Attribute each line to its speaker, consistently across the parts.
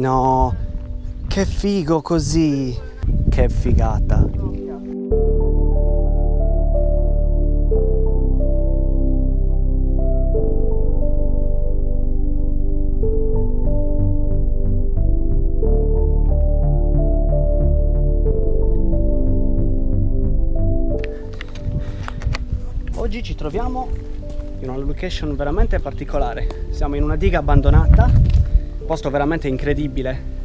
Speaker 1: No, che figo così! Che figata! Oggi ci troviamo in una location veramente particolare. Siamo in una diga abbandonata, posto veramente incredibile.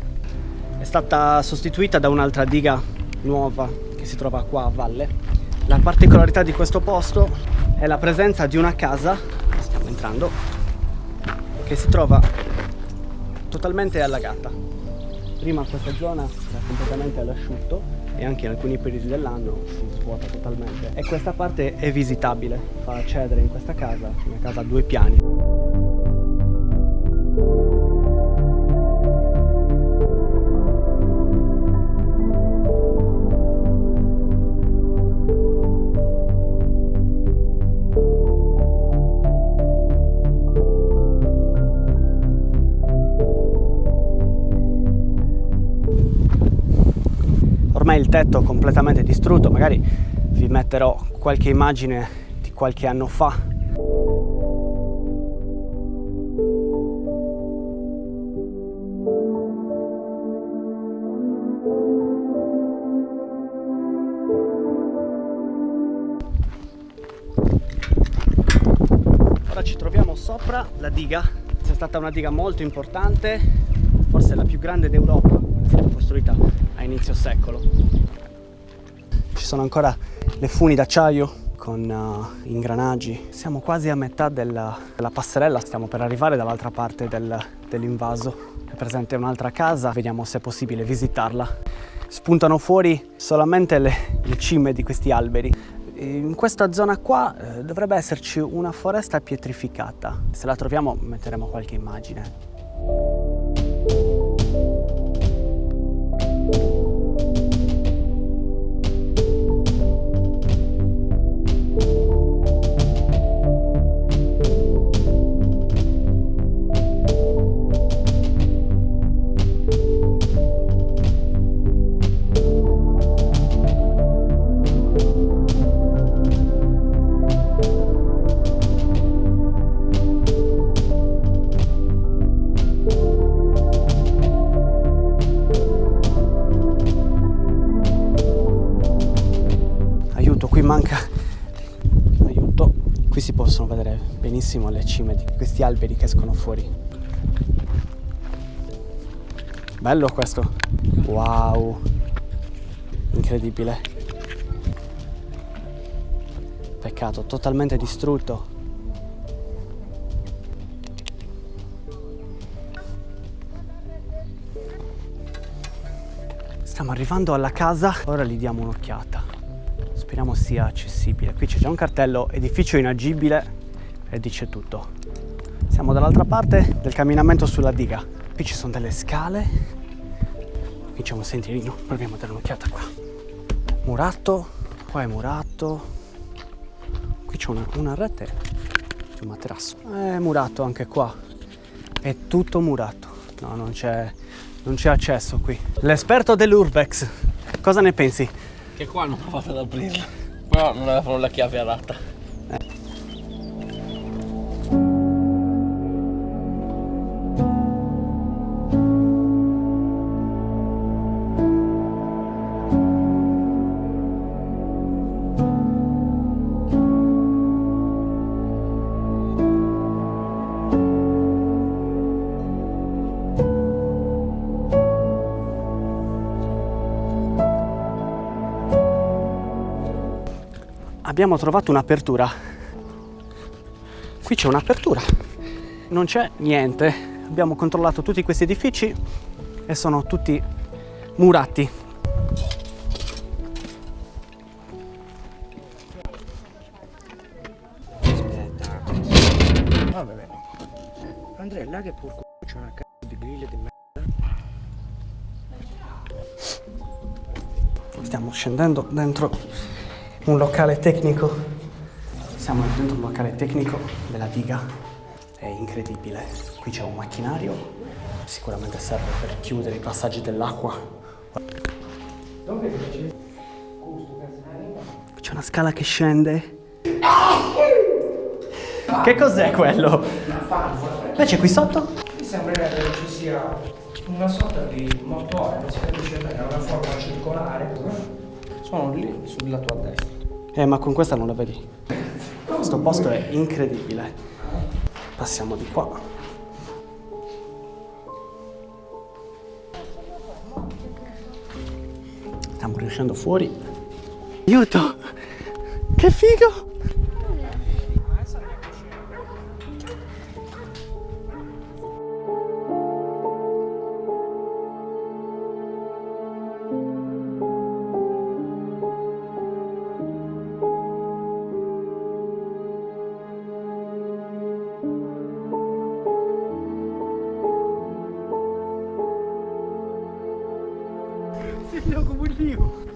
Speaker 1: È stata sostituita da un'altra diga nuova che si trova qua a valle. La particolarità di questo posto è la presenza di una casa, stiamo entrando, che si trova totalmente allagata. Prima questa zona era completamente all'asciutto e anche in alcuni periodi dell'anno si svuota totalmente, e questa parte è visitabile, fa accedere in questa casa, una casa a 2 piani. Ormai il tetto è completamente distrutto, magari vi metterò qualche immagine di qualche anno fa. Ora ci troviamo sopra la diga. È stata una diga molto importante, forse la più grande d'Europa, è stata costruita a inizio secolo. Ci sono ancora le funi d'acciaio con ingranaggi. Siamo quasi a metà della passerella, stiamo per arrivare dall'altra parte dell'invaso. È presente un'altra casa, vediamo se è possibile visitarla. Spuntano fuori solamente le cime di questi alberi. In questa zona qua dovrebbe esserci una foresta pietrificata. Se la troviamo metteremo qualche immagine. Qui manca aiuto, qui si possono vedere benissimo le cime di questi alberi che escono fuori. Bello questo, wow, incredibile. Peccato, totalmente distrutto. Stiamo arrivando alla casa, ora gli diamo un'occhiata. Speriamo sia accessibile. Qui c'è già un cartello edificio inagibile e dice tutto. Siamo dall'altra parte del camminamento sulla diga. Qui ci sono delle scale. Qui c'è un sentierino. Proviamo a dare un'occhiata qua. Murato. Qua è murato. Qui c'è una rete di un materasso. È murato anche qua. È tutto murato. No, non c'è accesso qui. L'esperto dell'Urbex. Cosa ne pensi?
Speaker 2: Che qua non ho fatto ad aprirla, però non avevano la chiave adatta.
Speaker 1: Abbiamo trovato un'apertura. Qui c'è un'apertura. Non c'è niente. Abbiamo controllato tutti questi edifici e sono tutti murati.
Speaker 3: Aspetta. Vabbè. Andrea, là che porco c'è una cazzo di griglia di merda.
Speaker 1: Stiamo scendendo dentro un locale tecnico. Siamo dentro un locale tecnico della diga. È incredibile. Qui c'è un macchinario Sicuramente serve per chiudere i passaggi dell'acqua. C'è una scala che scende. Che cos'è quello? Invece qui sotto?
Speaker 3: Mi sembrerebbe che ci sia una sorta di motore, è una forma circolare. Sono lì sulla tua destra.
Speaker 1: Ma con questa non la vedi. Questo posto è incredibile. Passiamo di qua. Stiamo riuscendo fuori. Aiuto! Che figo! Sei come un dio.